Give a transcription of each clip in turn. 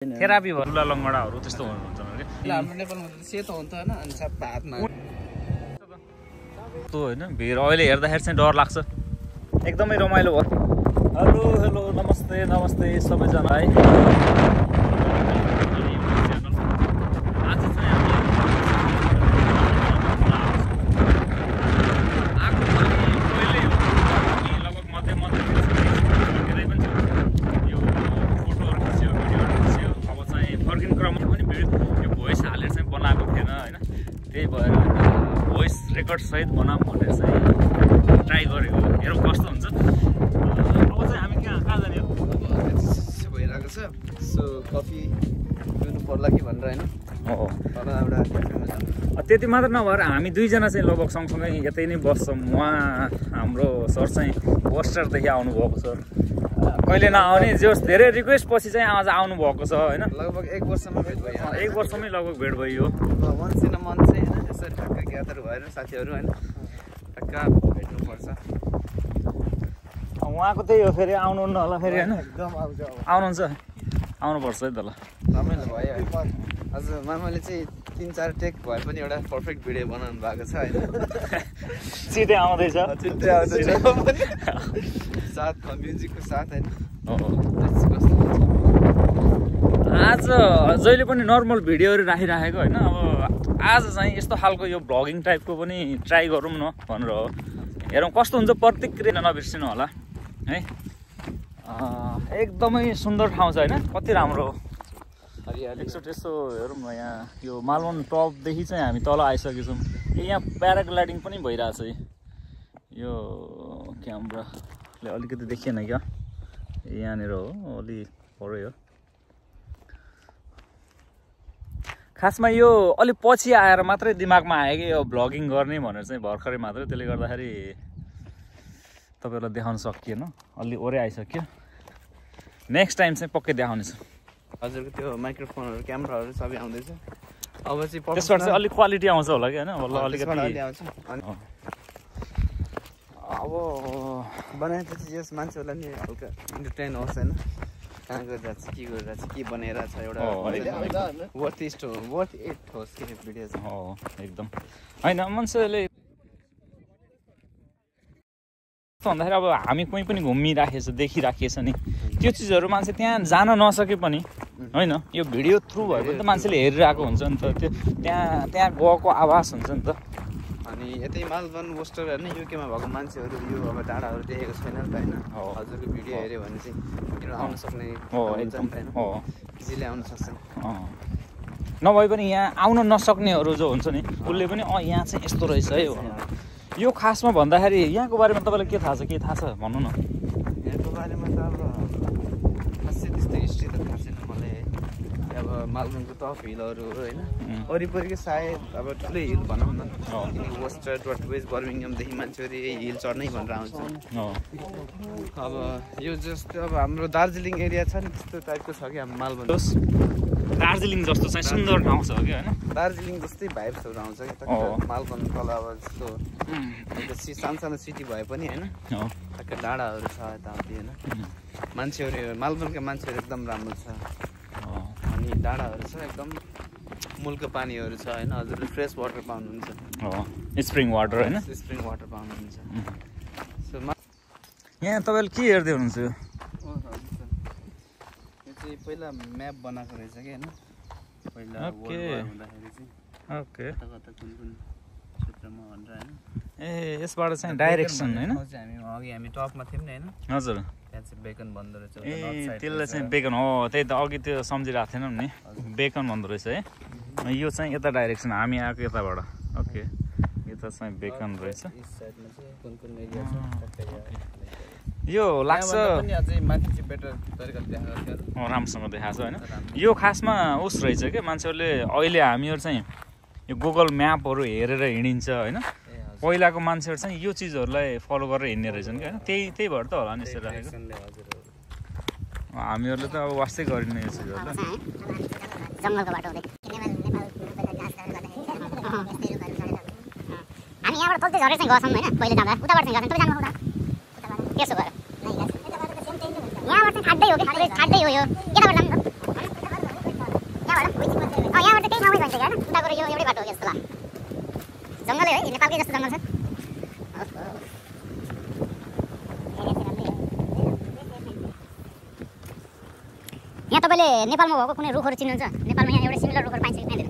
therapy भयो लुला लङ्गडाहरू त्यस्तो हुन्छ के हाम्रो नेपालमा त सेतो हुन्छ हैन अनि सब हातमा त्यो हैन भिड अहिले हेर्दाखेरि चाहिँ डर लाग्छ एकदमै रमाइलो भयो हेलो हेलो नमस्ते नमस्ते सबैजना है सहित बनाऊँ भनेर चाहिँ ट्राई गरेको हेरौँ कस्तो हुन्छ अब चाहिँ हामी कहाँ जाने हो भइरहेको छ सो कफी पिउनु पर्ला कि भनेर हैन त्यति मात्र नभएर हामी दुईजना चाहिँ लगभग सँगसँगै यतै नै बस्छौँ उहाँ हाम्रो सर चाहिँ पोस्टरदेखि आउनुभएको छ कहिले नआउने जोस् धेरै रिक्वेस्ट पछि चाहिँ आज आउनु भएको छ हैन लगभग 1 वर्षमा भेट भयो 1 वर्षमै लगभग भेट भयो वन्स इन अ मन्थ चाहिँ हैन यसरी ठक्क ग्यादर भएर साथीहरु हैन टक्क भेट्नु पर्छ उहाँको त्यही हो फेरि आउनुहुन्न होला फेरि हैन एकदम आउँछ आउनुहुन्छ आउनुपर्छ है त ल रमाइलो भयो आज मामाले चाहिँ 3-4 टेक भए पनि एउटा पर्फेक्ट भिडियो बनाउनु भएको छ हैन छिटै आउँदैछ साथ म्युजिकको साथ हैन आज जहिले पनि नर्मल भिडियोहरू राखिराखेको हैन अब आज चाहिँ यस्तो खालको यो भ्लगिङ टाइपको पनि ट्राई गरौँ न भनेर हो हेरौँ कस्तो हुन्छ प्रतिक्रिया नबिर्सिनु होला है एकदमै सुन्दर ठाउँ छ हैन कति राम्रो एकचोटि यसो हेरौँ न यहाँ यो मालवन टपदेखि चाहिँ हामी तल आइसकेको छौँ यहाँ प्याराग्लाइडिङ पनि भइरहेछ यो क्यामेराले अलिकति देखिएन क्या यहाँनिर हो अलि परै हो खासमा यो अलि पछि आएर मात्रै दिमागमा आयो कि यो भ्लगिङ गर्ने भनेर चाहिँ भर्खरै मात्रै त्यसले गर्दाखेरि तपाईँहरूलाई देखाउन सकिएन अलि ओरै आइसक्यो नेक्स्ट टाइम चाहिँ पक्कै देखाउनेछु हजुरको त्यो माइक्रोफोनहरु क्यामेराहरु सबै आउँदैछ अब चाहिँ त्यसबाट चाहिँ अलिक क्वालिटी आउँछ होला कि हैन बल्ल अलिकति आउँछ अब बनाएपछि यस मान्छेहरुलाई नि हल्का इन्टरटेन होस् हैन कहाँ गएर जान्छ के गरेर जान्छ के बनेर छ एउटा वर्थ इट होस् के भिडियो छ हो एकदम हैन मान्छेले भन्दाखेरि अब हामी कोही पनि घुमिराखेछ देखिराखेछ नि त्यो चिजहरू मान्छे त्यहाँ जान नसके पनि हैन यो भिडियो थ्रु भए पनि त मान्छेले हेरिरहेको हुन्छ नि त त्यो त्यहाँ गएको आवाज हुन्छ नि त अनि यतै मालवन पोस्टर हैन युकेमा भएको मान्छेहरू यो अब डाँडाहरू देखेको छैन नि त हैन हजुरको भिडियो हेर्यो भने चाहिँ आउन सक्ने हो एकदम हो इजिली आउन सक्छन् नभए पनि यहाँ आउन नसक्नेहरू जो हुन्छ नि उसले पनि यहाँ चाहिँ यस्तो रहेछ है भनेर यो खासमा भन्दाखेरि यहाँको बारेमा तपाईँलाई के थाहा छ भन्नु न यहाँको बारेमा त अब खासै त्यस्तो हिस्ट्री त थाहा छैन मलाई अब मालवनको टप हिलहरू होइन वरिपरिको सायद अब ठुलै हिल भनौँ न किनकि वेस्ट बर्मिङहामदेखि मान्छेहरू यही हिल चढ्नै भनेर आउँछ अब यो जस्तो अब हाम्रो दार्जिलिङ एरिया छ नि त्यस्तो टाइपको छ कि हाम्रो मालवन दार्जिलिङ जस्तो चाहिँ सुन्दर ठाउँ छ कि होइन दार्जिलिङ जस्तै भाइब्सहरू आउँछ कि मालवन तल अब जस्तो सानो सिटी भए पनि होइन टक्क डाँडाहरू छ यताउति होइन मान्छेहरू मालवनका मान्छेहरू एकदम राम्रो छ अनि डाँडाहरू छ एकदम मूलको पानीहरू छ होइन हजुरले फ्रेस वाटर पाउनुहुन्छ स्प्रिङ वाटर होइन स्प्रिङ वाटर पाउनुहुन्छ सो यहाँ तपाईँले के हेर्दै हुनुहुन्छ यो चाहिँ पहिला म्याप बनाएको रहेछ कि होइन पहिला हुँदाखेरि चाहिँ ओके कता कुन क्षेत्रमा भनेर होइन ए यसबाट चाहिँ डाइरेक्सन हैन हामी टपमा थियौँ नि हैन हजुर त्यहाँ चाहिँ बेकन भन्दो रहेछ ए त्यसले चाहिँ बेकन हो त्यही त अघि त्यो सम्झिरहेको थिएनौँ नि बेकन भन्दो रहेछ है यो चाहिँ यता डाइरेक्सन हामी आएको यताबाट ओके यता चाहिँ बेकन रहेछ यो लाग्छ राम्रोसँग देखाएको छ होइन यो खासमा उस रहेछ क्या मान्छेहरूले अहिले हामीहरू चाहिँ यो गुगल म्यापहरू हेरेर हिँडिन्छ होइन पहिलाको मान्छेहरू चाहिँ यो चिजहरूलाई फलो गरेर हिँड्ने रहेछन् क्या होइन त्यही भएर त होला नि यसरी राखेको हामीहरूले त अब वास्तै गरिने यो चिजहरूलाई हामी यहाँबाट तल्दै झरेर चाहिँ गछौँ होइन पहिले जाँदा उताबाट चाहिँ गछौँ तपाईँ जानु उता त्यसो गरेर यहाँबाट चाहिँ खाड्दै हो कि खाड्दै हो यो यताबाट जानु यहाँबाट केही ठाउँमै भन्छ हैन उता गएर यो एउटै बाटो हो जस्तो लाग्छ जंगलै है नेपालकै जस्तो जंगल छ यहाँ तपाईले नेपालमा भएको कुनै रुखहरु चिन्नुहुन्छ नेपालमा यहाँ एउटा सिमिलर रुखहरु पाइन्छ कि पाइदैन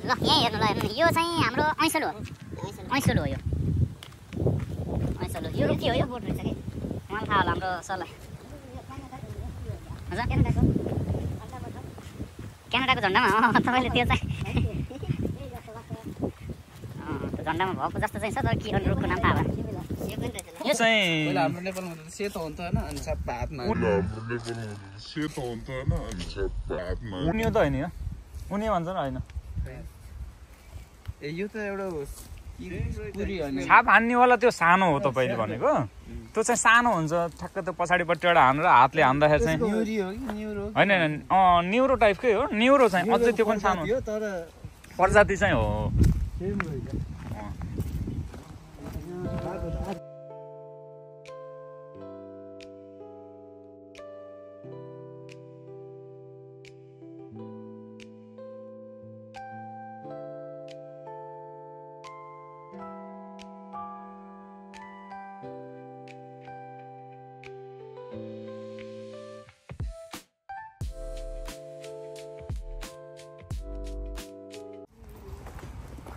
ल यहाँ हेर्नु ल यो चाहिँ हाम्रो ऐसलो हो यो ऐसलो यो रुख के हो यो बोट रहेछ के मलाई थाहा होला हाम्रो सरलाई हजुर क्यानाडाको झन्डामा तपाईले त्यो चाहिँ त्यो झन्डामा भएको जस्तो चाहिँ छ तर के रुखको नाम थाहा भएन यो चाहिँ पहिला हाम्रो नेपालमा त सेतो हुन्छ हैन अनि सबै हातमा सेतो हुन्छ हैन अनि सबै हातमा उन्यो त हैन यो उन्यो भन्छ र हैन ए यो त एउटा पुरी हैन छाप हान्नेवाला त्यो सानो हो तपाईले भनेको त्यो चाहिँ सानो हुन्छ ठ्याक्क त्यो पछाडिपट्टि एउटा हानेर हातले हान्दाखेरि चाहिँ न्युरी हो कि न्युरो हैन न्युरो टाइपकै हो न्युरो चाहिँ अझै त्यो पनि सानो हो तर प्रजाति चाहिँ हो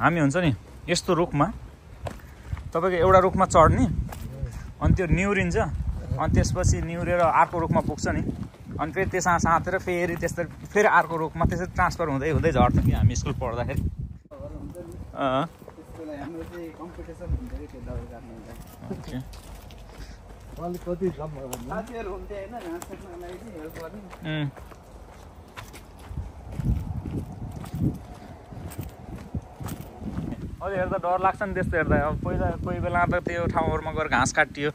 हामी हुन्छ नि यस्तो रुखमा तपाईको एउटा रुखमा चढ्ने अनि त्यो निउरिन्छ अनि त्यसपछि निउरेर अर्को रुखमा पुग्छ नि अनि फेरि त्यसमा साथेर फेरि त्यस्तै फेरि अर्को रुखमा त्यसरी ट्रान्सफर हुँदै हुँदै झर्थ्यो कि हामी स्कुल पढ्दाखेरि हाम्रो चाहिँ कम्पिटिसन हुन्छ के त्यो दबाई काट्नु ओके अलि कति कम भयो साथीहरु हुन्थे हैन घाँस काट्नको लागि चाहिँ हेल्प गर्ने अहिले हेर्दा डर लाग्छ नि त्यस्तो हेर्दा अब पहिला कोही बेला त त्यो ठाउँहरुमा गएर घाँस काटियो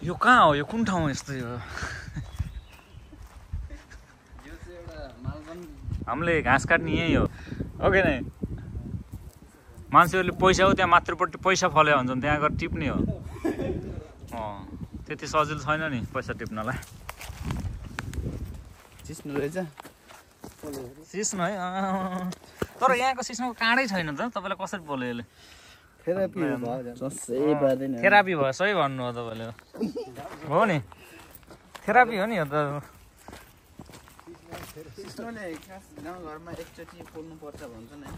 यो कहाँ हो यो कुन ठाउँ यस्तो यो चाहिँ एउटा मालवन हामीले घाँस काट्ने यही हो ओके नै मान्छेहरूले पैसा हो त्यहाँ माथिपट्टि पैसा फल्यो भन्छन् त्यहाँ गएर टिप्ने हो त्यति सजिलो छैन नि पैसा टिप्नलाई सिस्नु रहेछ सिस्नो है तर यहाँको सिस्नोको काँडै छैन त तपाईँलाई कसरी बोल्यो यसले थेरापी भयो सही बादैन थेरापी भयो सही भन्नु हो तपाईँले हो नि थेरापी हो नि यो त सिस्नुले खास गाउँघरमा एकचोटि पोल्नु पर्छ भन्छ नि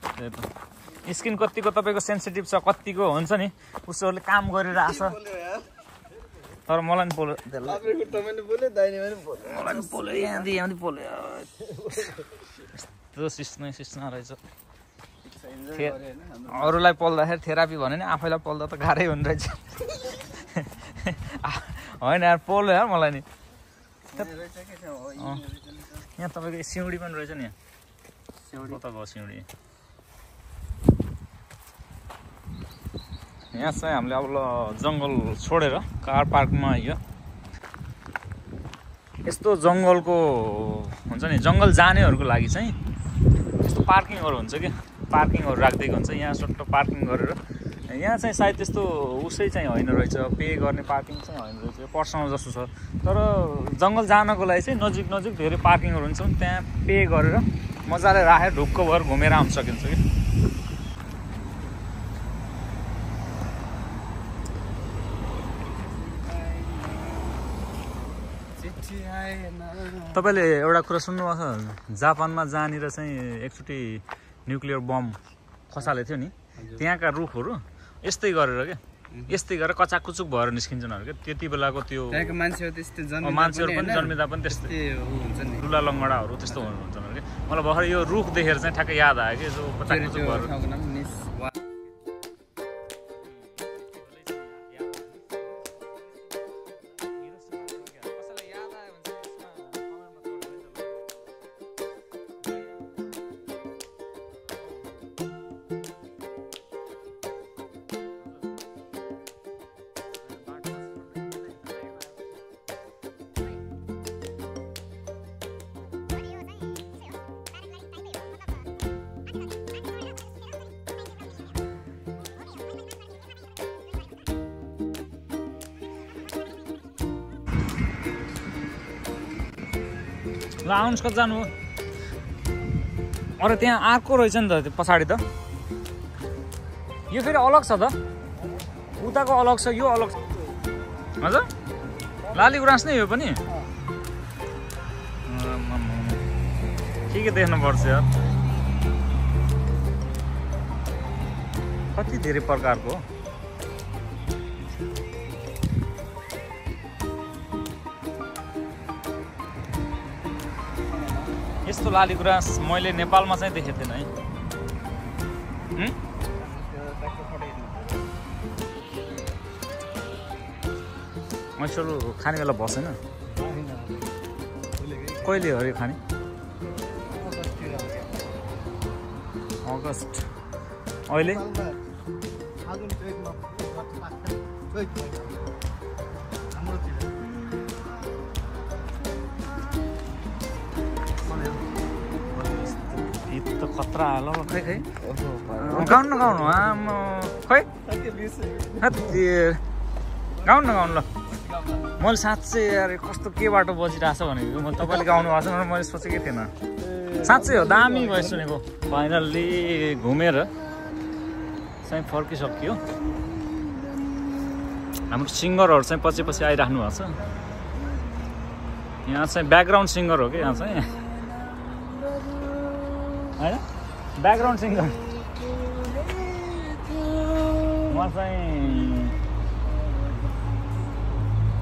त्यही त स्किन कतिको तपाईँको सेन्सिटिभ छ कतिको हुन्छ नि उसहरूले काम गरिरहेछ तर मलाई पनि पोल्यो मलाई पनि पोल्यो यहाँदेखि यहाँ पनि पोल्यो यस्तो सिस्ना रहेछ अरूलाई पोल्दाखेरि थेरापी भने नि आफैलाई पोल्दा त गाह्रै हुने रहेछ होइन यार पोल्यो यार मलाई नि यहाँ तपाईँको सिउँडी पनि रहेछ नि कता भयो सिउँडी यहाँ चाहिँ हामीले अब जङ्गल छोडेर कार पार्कमा आइयो यस्तो जङ्गलको हुन्छ नि जङ्गल जानेहरूको लागि चाहिँ यस्तो पार्किङहरू हुन्छ कि पार्किङहरू राखिदिएको हुन्छ यहाँ सट्ट पार्किङ गरेर यहाँ चाहिँ सायद त्यस्तो उसै चाहिँ होइन रहेछ पे गर्ने पार्किङ चाहिँ होइन रहेछ पर्सनल जस्तो छ तर जङ्गल जानको लागि चाहिँ नजिक नजिक धेरै पार्किङहरू हुन्छ त्यहाँ पे गरेर मजाले राखेर ढुक्क भएर घुमेर आउन सकिन्छ कि तपाईँले एउटा कुरा सुन्नुभएको छ जापानमा जहाँनिर चाहिँ एकचोटि न्युक्लियर बम खसालेको थियो नि त्यहाँका रुखहरू यस्तै गरेर क्या यस्तै गरेर कचाकुचुक भएर निस्किन्छन् अरे क्या त्यति बेलाको त्यो मान्छेहरू पनि जन्मिँदा पनि त्यस्तै लुला लङ्गडाहरू त्यस्तो हुन्छन् अरे क्या मलाई भर्खर यो रुख देखेर चाहिँ ठ्याक्कै याद आयो कि जो कचाकुचुक भएर ल आउनुहोस् कति जानु हो अरे त्यहाँ अर्को रहेछ नि त त्यो पछाडि त यो फेरि अलग छ त उताको अलग छ यो अलग छ हजुर लाली गुराँस नै यो पनि के देख्नुपर्छ यार कति धेरै प्रकारको यस्तो लाली गुराँस मैले नेपालमा चाहिँ देखेको थिएन है मैसुर खाने बेला बसेन कहिले हो अरे खाने अगस्त अहिले त खतरा ल खै खै गाउनु न गाउनु आमा खै गाउनु न गाउनु ल मैले साँच्चै यार कस्तो के बाटो बजिरहेछ भनेको मैले तपाईँले गाउनु भएको छ भनेर मैले सोचेकै थिएन साँच्चै हो दामी भयो सुनेको फाइनल्ली घुमेर चाहिँ फर्किसक्यो हाम्रो सिङ्गरहरू चाहिँ पछि पछि आइराख्नु भएको छ यहाँ चाहिँ ब्याकग्राउन्ड सिङ्गर हो कि यहाँ चाहिँ होइन ब्याकग्राउन्ड सिङ्गर म चाहिँ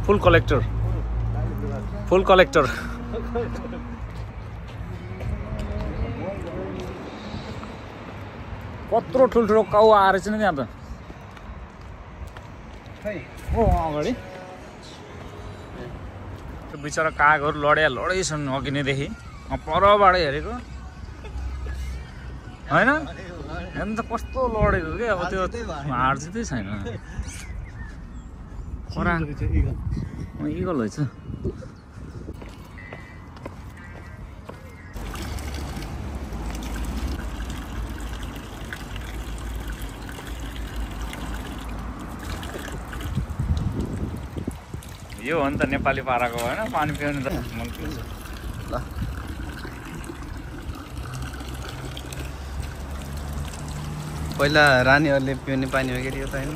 फुल कलेक्टर कत्रो ठुल्ठुलो काउ आएर चाहिँ त्यहाँ त ओ अगाडि त्यो बिचरा कागहरू लडेछन् अघि नैदेखि परबाट हेरेको होइन हेर्नु त कस्तो लडेको के अब त्यो हार चाहिँ छैन इगल रहेछ यो हो नि त नेपाली पाराको होइन पानी पिउनु त मन पिउँछ ल पहिला रानीहरूले पिउने पानी हो कि यो त होइन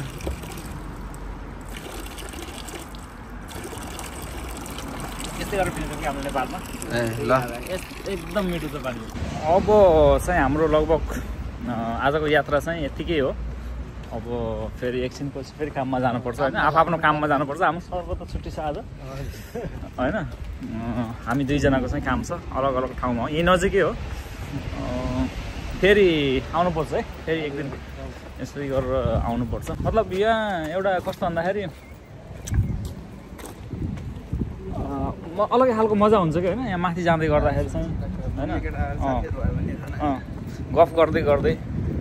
यस्तै गरेर पिउँछ कि हाम्रो नेपालमा ल एकदम मिठो छ पानी अब चाहिँ हाम्रो लगभग आजको यात्रा चाहिँ यतिकै हो अब फेरि एकछिनपछि फेरि काममा जानुपर्छ होइन आफ्नो काममा जानुपर्छ हाम्रो सरको त छुट्टी छ आज होइन हामी दुईजनाको चाहिँ काम छ अलग अलग ठाउँमा हो यही नजिकै हो फेरि आउनुपर्छ है फेरि एक दिन यसरी गरेर आउनुपर्छ मतलब यहाँ एउटा कस्तो भन्दाखेरि अलगै खालको मजा हुन्छ कि होइन यहाँ माथि जाँदै गर्दाखेरि चाहिँ होइन गफ गर्दै गर्दै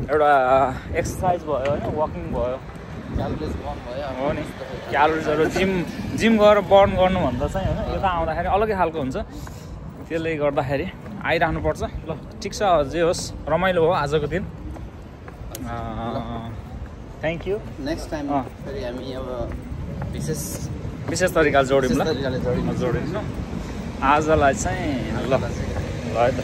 एउटा एक्सर्साइज भयो होइन वाकिङ भयो हो नि क्यालोरिजहरू जिम गएर बर्न गर्नुभन्दा चाहिँ होइन यता आउँदाखेरि अलगै खालको हुन्छ त्यसले गर्दाखेरि आइराख्नुपर्छ ल ठिक छ जे होस् रमाइलो हो आजको दिन थ्याङ्क यू नेक्स्ट टाइम फेरि हामी अब विशेष तरिकाले जोड्यौँ ल जोडिन्छ आजलाई चाहिँ ल है त